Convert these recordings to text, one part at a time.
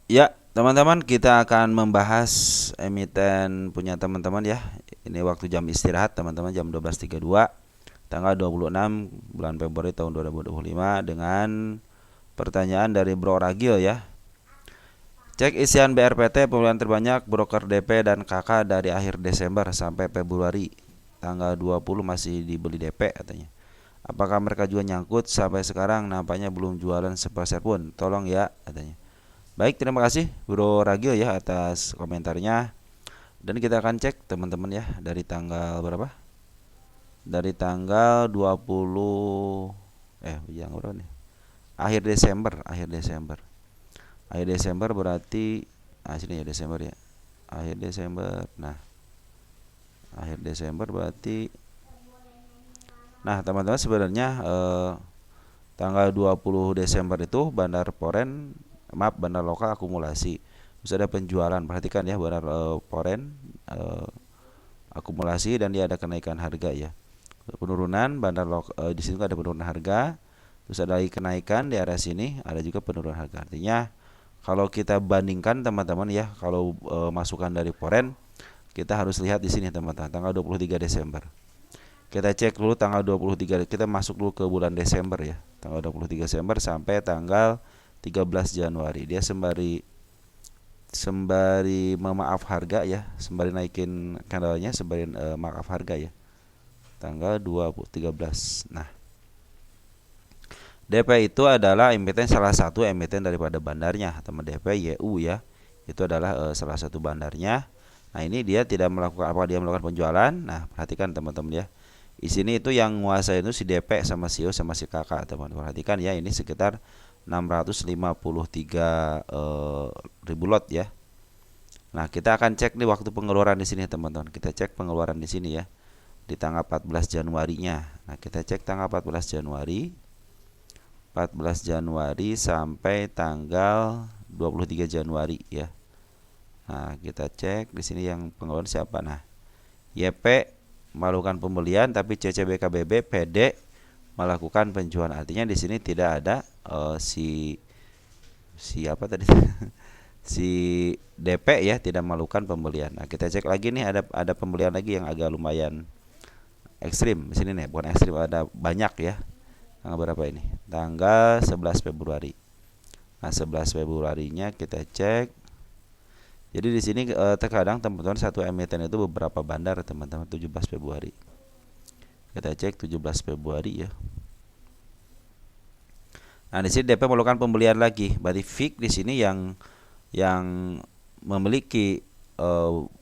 Ya, teman-teman, kita akan membahas emiten punya teman-teman ya. Ini waktu jam istirahat teman-teman, jam 12.32 tanggal 26 bulan Februari tahun 2025 dengan pertanyaan dari Bro Ragil ya. Cek isian BRPT pembelian terbanyak broker DP dan KK dari akhir Desember sampai Februari. Tanggal 20 masih dibeli DP katanya. Apakah mereka juga nyangkut sampai sekarang nampaknya belum jualan sepeser pun. Tolong ya katanya. Baik, terima kasih Bro Ragil ya atas komentarnya. Dan kita akan cek teman-teman ya dari tanggal berapa? Dari tanggal 20 yang berapa nih? Akhir Desember, akhir Desember. Akhir Desember berarti sini ya Desember ya. Akhir Desember. Nah, akhir Desember berarti teman-teman sebenarnya tanggal 20 Desember itu bandar lokal akumulasi. Terus ada penjualan, perhatikan ya bandar Poren akumulasi dan dia ada kenaikan harga ya. Penurunan di sini ada penurunan harga, terus ada lagi kenaikan di area sini, ada juga penurunan harga. Artinya kalau kita bandingkan teman-teman ya, kalau masukan dari Poren, kita harus lihat di sini teman-teman, tanggal 23 Desember. Kita cek dulu tanggal 23, kita masuk dulu ke bulan Desember ya. Tanggal 23 Desember sampai tanggal 13 Januari. Dia sembari memaaf harga ya, sembari naikin candlenya, sembari maaf harga ya. Tanggal 13. Nah, DP itu adalah emiten, salah satu emiten daripada bandarnya, teman. DP YU ya. Itu adalah salah satu bandarnya. Nah, ini dia tidak melakukan apa, dia melakukan penjualan. Nah, perhatikan teman-teman ya. Di sini itu yang menguasai itu si DP sama si O sama si kakak, teman-teman. Perhatikan ya, ini sekitar 653 ribu lot ya. Nah, kita akan cek nih waktu pengeluaran di sini, teman-teman. Kita cek pengeluaran di sini ya. Di tanggal 14 Januarinya. Nah, kita cek tanggal 14 Januari. 14 Januari sampai tanggal 23 Januari ya. Nah, kita cek di sini yang pengeluaran siapa. Nah, YP melakukan pembelian tapi CCBKBB PD melakukan penjualan. Artinya di sini tidak ada si apa tadi? Si DP ya tidak melakukan pembelian. Nah, kita cek lagi nih, ada pembelian lagi yang agak lumayan ekstrim di sini nih, bukan ekstrim, ada banyak ya. Tanggal berapa ini? Tanggal 11 Februari. Nah, 11 Februarinya kita cek. Jadi di sini terkadang teman-teman satu emiten itu beberapa bandar, teman-teman. 17 Februari. Kita cek 17 Februari ya. Nah, di sini DP melakukan pembelian lagi. Berarti fix di sini yang memiliki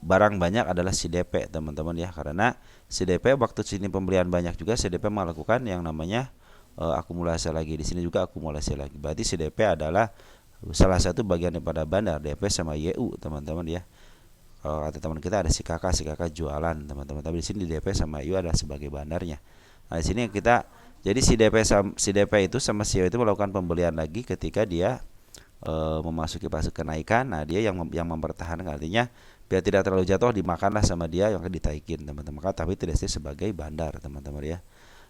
barang banyak adalah si DP, teman-teman ya. Karena si DP waktu sini pembelian banyak juga, si DP melakukan yang namanya akumulasi lagi. Di sini juga akumulasi lagi. Berarti si DP adalah salah satu bagian daripada bandar. DP sama YU, teman-teman ya. Kalau kata teman kita ada si kakak jualan, teman-teman. Tapi di sini DP sama YU adalah sebagai bandarnya. Nah, di sini kita jadi si DP itu sama si YU itu melakukan pembelian lagi ketika dia memasuki fase kenaikan. Nah, dia yang mempertahankan, artinya biar tidak terlalu jatuh dimakanlah sama dia yang akan ditaikin, teman-teman. Tapi tidak sebagai bandar, teman-teman ya.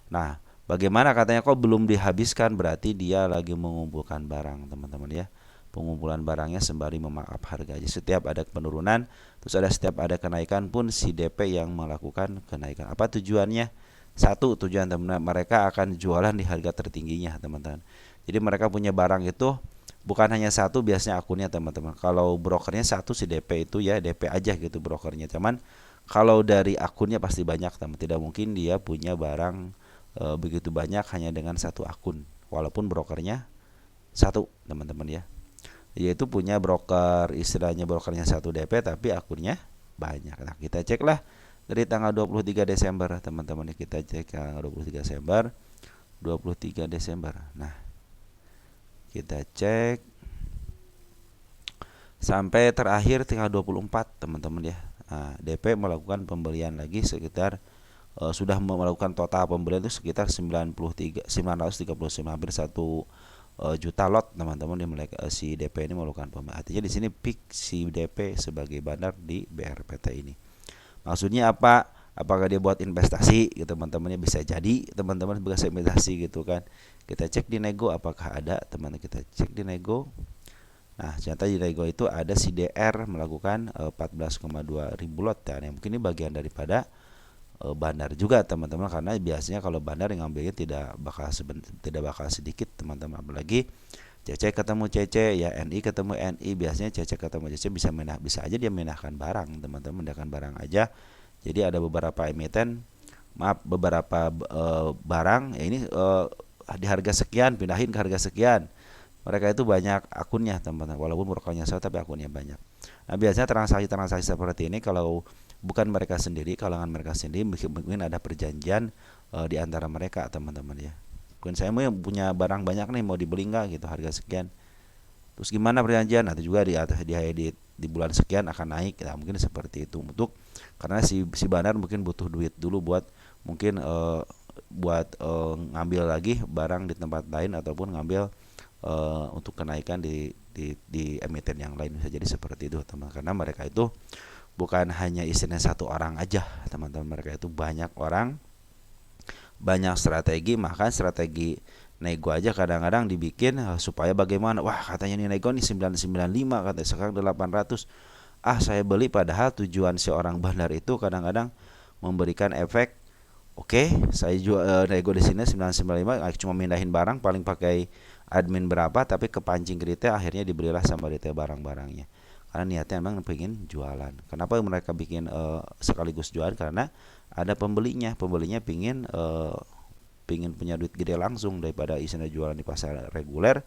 Nah, bagaimana katanya kok belum dihabiskan, berarti dia lagi mengumpulkan barang, teman-teman ya. Pengumpulan barangnya sembari memaaf harga aja. Setiap ada penurunan, setiap ada kenaikan pun si DP yang melakukan kenaikan. Apa tujuannya? Satu, tujuan teman, mereka akan jualan di harga tertingginya, teman-teman. Jadi mereka punya barang itu bukan hanya satu biasanya akunnya, teman-teman. Kalau brokernya satu si DP itu ya DP aja gitu brokernya. Cuman kalau dari akunnya pasti banyak, teman. Tidak mungkin dia punya barang begitu banyak hanya dengan satu akun. Walaupun brokernya satu, teman-teman ya. Yaitu punya broker, istilahnya brokernya satu DP tapi akunnya banyak. Nah, kita ceklah dari tanggal 23 Desember, teman-teman. Kita cek tanggal 23 Desember. 23 Desember. Nah, kita cek sampai terakhir tanggal 24, teman-teman ya. Nah, DP melakukan pembelian lagi sekitar sudah melakukan total pembelian itu sekitar 939, hampir 1 juta lot, teman-teman. Si DP ini melakukan pembelian. Artinya di sini peak si DP sebagai bandar di BRPT ini. Maksudnya apa? Apakah dia buat investasi gitu, teman-temannya? Bisa jadi teman-teman bekas investasi gitu kan. Kita cek di nego apakah ada, teman-teman. Kita cek di nego. Nah, ternyata di nego itu ada si DR melakukan 14,2 ribu lot ya. Nah, mungkin ini bagian daripada bandar juga teman-teman, karena biasanya kalau bandar yang ngambilnya tidak bakal sedikit teman-teman, apalagi CC ketemu CC ya, NI ketemu NI, biasanya CC ketemu CC bisa aja dia memindahkan barang teman-teman, memindahkan barang aja. Jadi ada beberapa emiten, beberapa barang ya, ini di harga sekian pindahin ke harga sekian. Mereka itu banyak akunnya teman-teman, walaupun brokernya sama tapi akunnya banyak. Nah, biasanya transaksi-transaksi seperti ini kalau bukan mereka sendiri, kalangan mereka sendiri, mungkin ada perjanjian di antara mereka teman-teman ya. Mungkin saya mau punya barang banyak nih, mau dibeli nggak gitu, harga sekian. Terus gimana perjanjian? Nanti juga di atas di bulan sekian akan naik. Nah, mungkin seperti itu, untuk karena si bandar mungkin butuh duit dulu buat mungkin ngambil lagi barang di tempat lain, ataupun ngambil untuk kenaikan di emiten yang lain, bisa jadi seperti itu teman, karena mereka itu bukan hanya isinya satu orang aja teman-teman, mereka itu banyak orang, banyak strategi. Maka strategi nego aja kadang-kadang dibikin supaya bagaimana, wah katanya nih nego nih 995, katanya sekarang 800, saya beli, padahal tujuan si orang bandar itu kadang-kadang memberikan efek, oke, saya jual nego di sini 995, cuma mindahin barang, paling pakai admin berapa, tapi kepancing ke retail, akhirnya dibelilah sama retail barang-barangnya. Karena niatnya memang pengen jualan. Kenapa mereka bikin sekaligus jualan? Karena ada pembelinya. Pembelinya pingin punya duit gede langsung, daripada isinya jualan di pasar reguler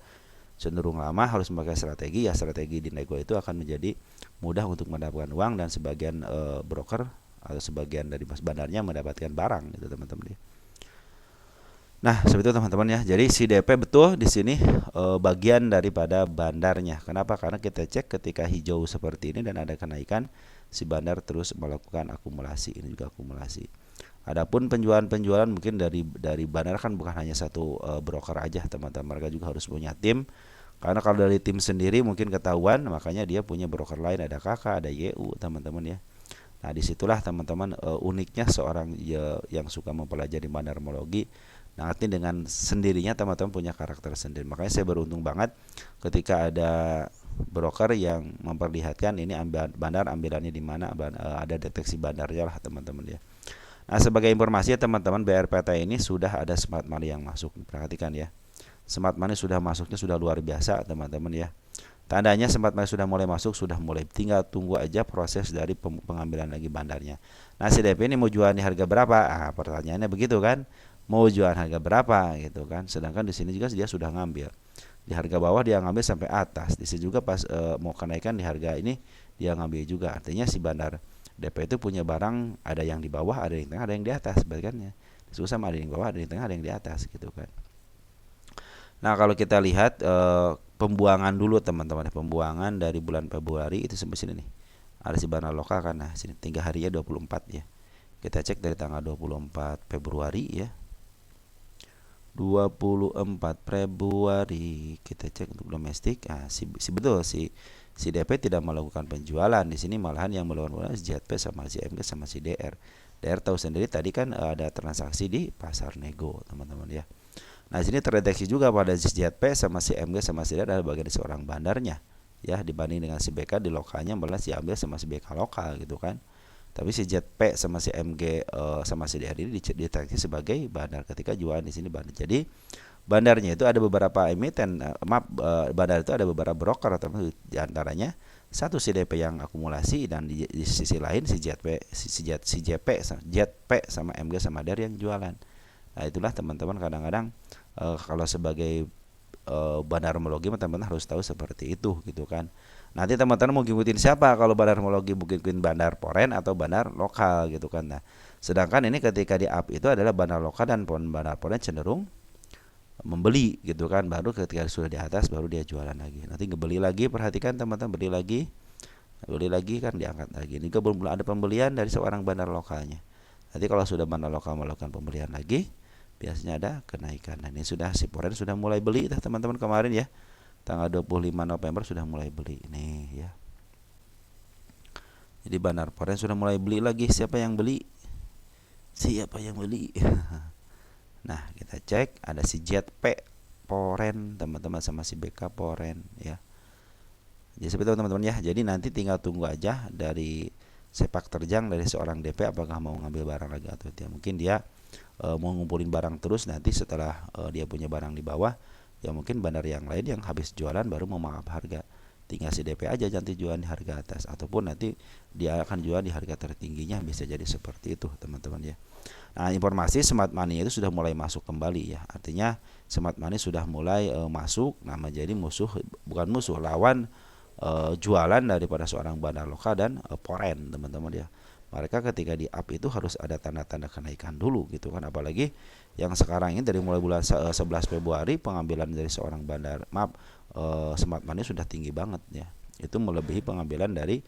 cenderung lama, harus memakai strategi. Ya, strategi di nego itu akan menjadi mudah untuk mendapatkan uang, dan sebagian broker atau sebagian dari bandarnya mendapatkan barang gitu teman-teman. Nah, seperti itu teman-teman ya. Jadi si DP betul di sini bagian daripada bandarnya. Kenapa? Karena kita cek ketika hijau seperti ini dan ada kenaikan, si bandar terus melakukan akumulasi. Ini juga akumulasi. Adapun penjualan mungkin dari bandar kan bukan hanya satu broker aja teman-teman. Mereka juga harus punya tim. Karena kalau dari tim sendiri mungkin ketahuan, makanya dia punya broker lain, ada KK, ada YU teman-teman ya. Nah, disitulah teman-teman uniknya seorang yang suka mempelajari bandarmologi. Nah, nanti dengan sendirinya teman-teman punya karakter sendiri. Makanya saya beruntung banget ketika ada broker yang memperlihatkan ini bandar ambilannya di mana, ada deteksi bandarnya lah teman-teman ya. Nah, sebagai informasi ya teman-teman, BRPT ini sudah ada smart money yang masuk. Perhatikan ya. Smart money sudah masuknya sudah luar biasa teman-teman ya. Tandanya smart money sudah mulai masuk, sudah mulai, tinggal tunggu aja proses dari pengambilan lagi bandarnya. Nah, si DP ini mau jual di harga berapa? Pertanyaannya begitu kan. Mau jual harga berapa gitu kan. Sedangkan di sini juga dia sudah ngambil. Di harga bawah dia ngambil sampai atas. Di sini juga pas mau kenaikan di harga ini dia ngambil juga. Artinya si bandar DP itu punya barang, ada yang di bawah, ada yang di tengah, ada yang di atas, balikannya. Susah sama, ada yang di bawah, ada yang di tengah, ada yang di atas gitu kan. Nah, kalau kita lihat pembuangan dulu teman-teman, pembuangan dari bulan Februari itu sampai sini nih. Ada si bandar lokal kan. Nah, sini 3 harinya 24 ya. Kita cek dari tanggal 24 Februari ya. 24 Februari kita cek untuk domestik. Betul si DP tidak melakukan penjualan di sini, malahan yang melakukan si JP sama si MG sama si DR. DR tahu sendiri tadi kan ada transaksi di pasar nego teman-teman ya. Nah, sini terdeteksi juga pada si JP sama si MG sama si DR adalah bagian dari seorang bandarnya ya, dibanding dengan si BK di lokalnya malah si MG sama si BK lokal gitu kan. Tapi si JP sama si MG sama si DR ini dideteksi sebagai bandar ketika jualan di sini bandar. Jadi bandarnya itu ada beberapa emiten, bandar itu ada beberapa broker, atau di antaranya satu si DP yang akumulasi, dan di sisi lain si JP sama MG sama DR yang jualan. Nah, itulah teman-teman kadang-kadang kalau sebagai bandarmologi teman-teman harus tahu seperti itu gitu kan. Nanti teman-teman mau ngikutin siapa, kalau bandarmologi ngikutin bandar foreign atau bandar lokal gitu kan. Nah, sedangkan ini ketika di up itu adalah bandar lokal, dan bandar foreign cenderung membeli gitu kan. Baru ketika sudah di atas baru dia jualan lagi. Nanti ngebeli lagi, perhatikan teman-teman, beli lagi kan diangkat lagi. Ini belum ada pembelian dari seorang bandar lokalnya. Nanti kalau sudah bandar lokal melakukan pembelian lagi, biasanya ada kenaikan. Nah, ini sudah si foreign sudah mulai beli teman-teman kemarin ya. Tanggal 25 November sudah mulai beli nih ya. Jadi bandar foreign sudah mulai beli lagi. Siapa yang beli? Nah, kita cek ada si JP foreign teman-teman sama si BK foreign ya. Jadi seperti itu teman-teman ya. Jadi nanti tinggal tunggu aja dari sepak terjang dari seorang DP apakah mau ngambil barang lagi atau tidak. Mungkin dia mau ngumpulin barang terus, nanti setelah dia punya barang di bawah, ya mungkin bandar yang lain yang habis jualan baru mau maaf harga. Tinggal si DP aja nanti jual di harga atas, ataupun nanti dia akan jual di harga tertingginya, bisa jadi seperti itu teman-teman ya. Nah, informasi smart money itu sudah mulai masuk kembali ya. Artinya smart money sudah mulai masuk, nah menjadi musuh, bukan musuh, lawan jualan daripada seorang bandar lokal dan foreign teman-teman ya. Mereka ketika di up itu harus ada tanda-tanda kenaikan dulu gitu kan, apalagi yang sekarang ini dari mulai bulan 11 Februari pengambilan dari seorang bandar smart money sudah tinggi banget ya. Itu melebihi pengambilan dari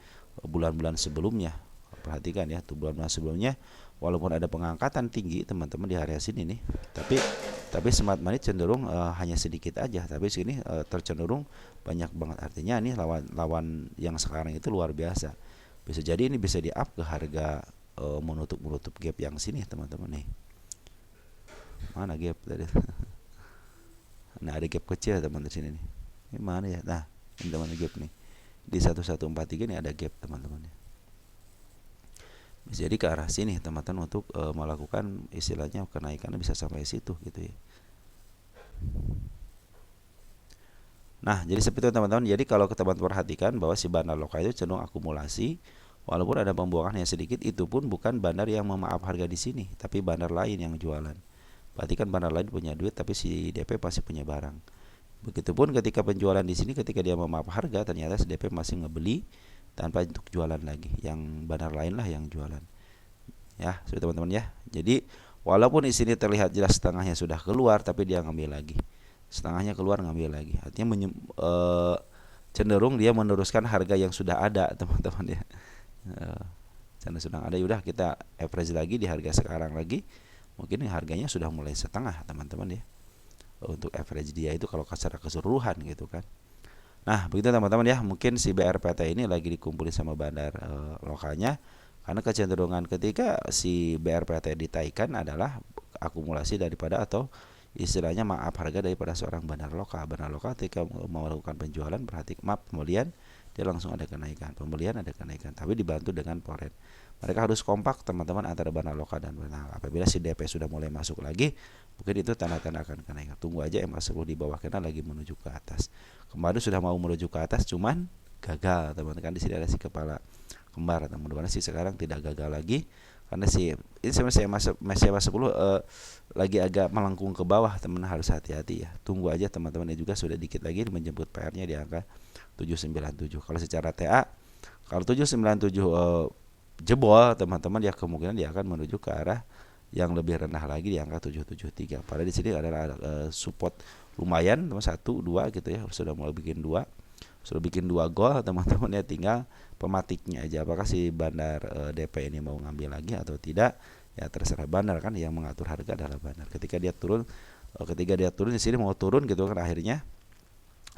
bulan-bulan sebelumnya. Perhatikan ya, tuh bulan-bulan sebelumnya walaupun ada pengangkatan tinggi teman-teman di area sini nih, tapi smart money cenderung hanya sedikit aja, tapi sini tercenderung banyak banget. Artinya ini lawan yang sekarang itu luar biasa. Bisa jadi ini bisa di up ke harga menutup gap yang sini teman-teman nih. Mana gap tadi? Nah, ada gap kecil teman di sini nih. Ini mana ya? Nah, ini teman gap nih. Di 1143 ini ada gap teman-teman ya. Bisa jadi ke arah sini teman-teman untuk melakukan istilahnya kenaikan bisa sampai situ gitu ya. Nah, jadi seperti itu teman-teman. Jadi kalau teman-teman perhatikan bahwa si bandar lokal itu cenderung akumulasi, walaupun ada pembuangan yang sedikit, itu pun bukan bandar yang memaaf harga di sini, tapi bandar lain yang jualan. Berarti kan bandar lain punya duit, tapi si DP pasti punya barang. Begitupun ketika penjualan di sini, ketika dia memaaf harga, ternyata si DP masih ngebeli tanpa untuk jualan lagi, yang bandar lain lah yang jualan ya, sudah teman-teman ya. Jadi walaupun di sini terlihat jelas setengahnya sudah keluar, tapi dia ngambil lagi, setengahnya keluar ngambil lagi, artinya cenderung dia meneruskan harga yang sudah ada teman-teman ya. Karena sudah ada, udah kita average lagi di harga sekarang lagi, mungkin harganya sudah mulai setengah teman-teman ya, untuk average dia itu kalau secara keseluruhan gitu kan. Nah, begitu teman-teman ya, mungkin si BRPT ini lagi dikumpulin sama bandar lokalnya, karena kecenderungan ketika si BRPT ditaikan adalah akumulasi daripada atau istilahnya maaf harga daripada seorang bandar lokal. Bandar lokal ketika mau melakukan penjualan, kemudian dia langsung ada kenaikan, pembelian ada kenaikan, tapi dibantu dengan foreign. Mereka harus kompak teman-teman antara bandar lokal dan bandar. Apabila si DP sudah mulai masuk lagi, mungkin itu tanda-tanda akan kenaikan. Tunggu aja MA10 di bawah, karena lagi menuju ke atas. Kemarin sudah mau menuju ke atas, cuman gagal teman-teman. Kan di sini ada si kepala kembar, teman-teman. Si sekarang tidak gagal lagi, karena si ini sebenarnya MA10 lagi agak melengkung ke bawah, teman harus hati-hati ya. Tunggu aja teman-teman, ini juga sudah dikit lagi menjemput PR-nya di angka 797. Kalau secara TA, kalau 797 jebol teman-teman ya, kemungkinan dia akan menuju ke arah yang lebih rendah lagi di angka 773. Padahal di sini adalah support lumayan, 1 2 gitu ya. Sudah mulai bikin 2. Sudah bikin 2 gol teman-teman ya, tinggal pematiknya aja apakah si bandar DP ini mau ngambil lagi atau tidak. Ya terserah bandar kan, yang mengatur harga adalah bandar. Ketika dia turun di sini mau turun gitu kan, akhirnya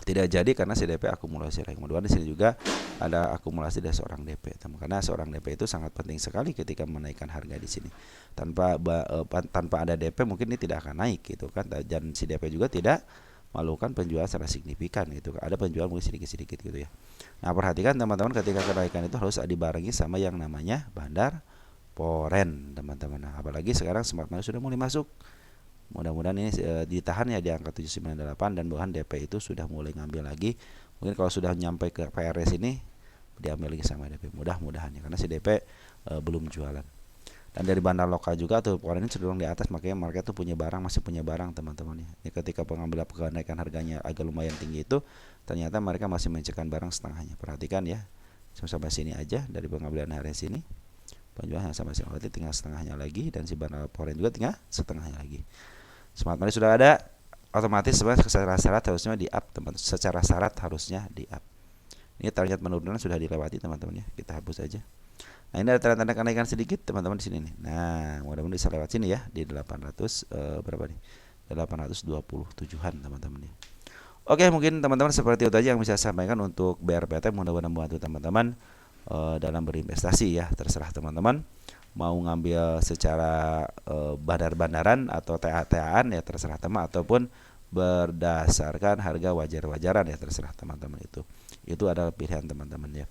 tidak jadi karena si DP akumulasi lagi. Kemudian di sini juga ada akumulasi dari seorang DP. Karena seorang DP itu sangat penting sekali ketika menaikkan harga di sini. Tanpa ada DP mungkin ini tidak akan naik gitu kan. Dan si DP juga tidak melakukan penjualan secara signifikan gitu. Ada penjualan mungkin sedikit-sedikit gitu ya. Nah, perhatikan teman-teman, ketika kenaikan itu harus dibarengi sama yang namanya bandar foreign teman-teman. Nah, apalagi sekarang smart money sudah mulai masuk. Mudah-mudahan ini ditahan ya di angka 798, dan bahkan DP itu sudah mulai ngambil lagi. Mungkin kalau sudah nyampe ke PRS ini diambil lagi sama DP, mudah-mudahan ya, karena si DP belum jualan. Dan dari bandar lokal juga tuh foreign ini cenderung di atas, makanya mereka tuh punya barang, masih punya barang teman-teman ya. Ketika pengambilan kenaikan harganya agak lumayan tinggi itu, ternyata mereka masih mencekkan barang setengahnya. Perhatikan ya, sampai sini aja dari pengambilan area sini, penjualan sampai sini, berarti tinggal setengahnya lagi, dan si bandar foreign juga tinggal setengahnya lagi. Smart money sudah ada, otomatis sebenarnya secara syarat harusnya di up teman. Secara syarat harusnya di up. Ini target penurunan sudah dilewati teman-teman ya, kita hapus aja. Nah, ini ada tanda-tanda kenaikan sedikit teman-teman di sini nih. Nah, mudah-mudahan bisa lewat sini ya, di 800 berapa nih? 827-an teman-teman ya. Oke, mungkin teman-teman seperti itu aja yang bisa saya sampaikan untuk BRPT. Mudah-mudahan membantu teman-teman dalam berinvestasi ya. Terserah teman-teman mau ngambil secara bandar-bandaran atau TA-TAan ya, terserah teman, ataupun berdasarkan harga wajar-wajaran ya, terserah teman-teman. Itu adalah pilihan teman-teman ya.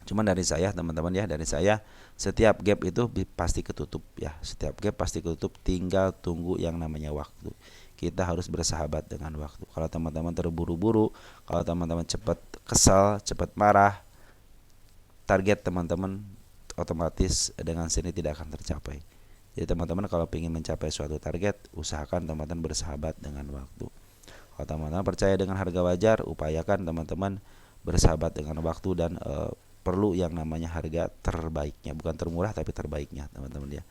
Cuman dari saya teman-teman ya, dari saya setiap gap itu pasti ketutup ya. Setiap gap pasti ketutup, tinggal tunggu yang namanya waktu. Kita harus bersahabat dengan waktu. Kalau teman-teman terburu-buru, kalau teman-teman cepat kesal, cepat marah, target teman-teman otomatis dengan sini tidak akan tercapai. Jadi teman-teman kalau ingin mencapai suatu target, usahakan teman-teman bersahabat dengan waktu. Kalau teman-teman percaya dengan harga wajar, upayakan teman-teman bersahabat dengan waktu dan perlu yang namanya harga terbaiknya, bukan termurah tapi terbaiknya teman-teman ya.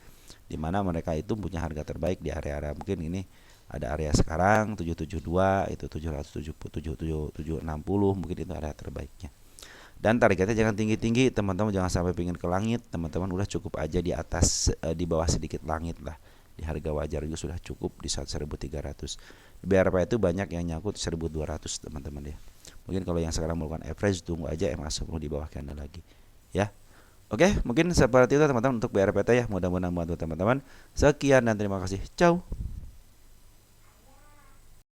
Dimana mereka itu punya harga terbaik di area-area, mungkin ini ada area sekarang 772, itu 770, 760, mungkin itu area terbaiknya. Dan targetnya jangan tinggi-tinggi teman-teman, jangan sampai pingin ke langit teman-teman, udah cukup aja di atas, di bawah sedikit langit lah. Di harga wajar juga sudah cukup di 1.300. Di BRP itu banyak yang nyangkut 1.200 teman-teman ya. Mungkin kalau yang sekarang melakukan average, tunggu aja MA10 di bawah candle lagi ya. Oke, mungkin seperti itu teman-teman untuk BRPT ya. Mudah-mudahan membantu teman-teman. Sekian dan terima kasih. Ciao.